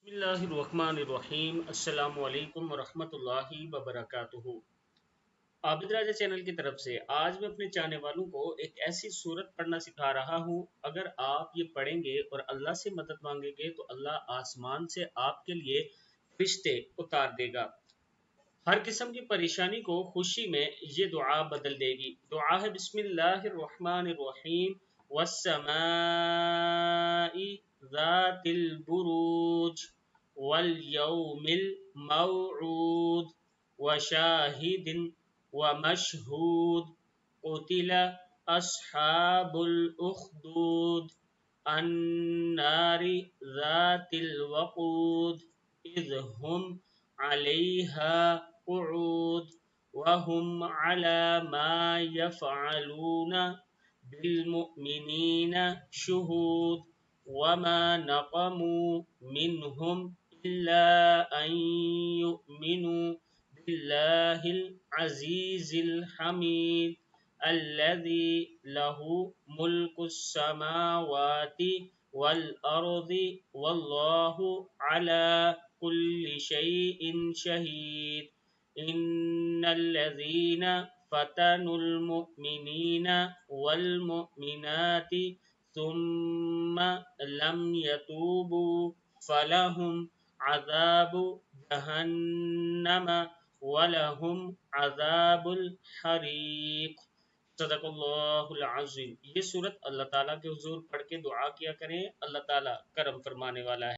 بسم اللہ الرحمن الرحیم۔ السلام علیکم ورحمۃ اللہ وبرکاتہ۔ عابد راجہ چینل کی طرف سے آج میں اپنے چاہنے والوں کو ایک ایسی سورت پڑھنا سکھا رہا ہوں، اگر آپ یہ پڑھیں گے اور اللہ سے مدد مانگیں گے تو اللہ آسمان سے آپ کے لیے فرشتے اتار دے گا۔ ہر قسم کی پریشانی کو خوشی میں یہ دعا بدل دے گی۔ دعا ہے بسم اللہ الرحمن الرحیم والسماء ذات البروج والیوم الموعود وشاہد ومشہود قتل اصحاب الاخدود النار ذات الوقود اذ ہم علیہا قعود وهم على ما يفعلون بالمؤمنين شهود وما نقموا منهم إلا أن يؤمنوا بالله العزيز الحميد الذي له ملك السماوات والأرض والله على كل شيء شهيد إن الذين فتنوا المؤمنين والمؤمنات ثم لم يتوبوا فلهم عذاب جہنم ولهم عذاب الحریق۔ صدق اللہ العظیم۔ یہ سورت اللہ تعالیٰ کے حضور پڑھ کے دعا کیا کریں، اللہ تعالیٰ کرم فرمانے والا ہے۔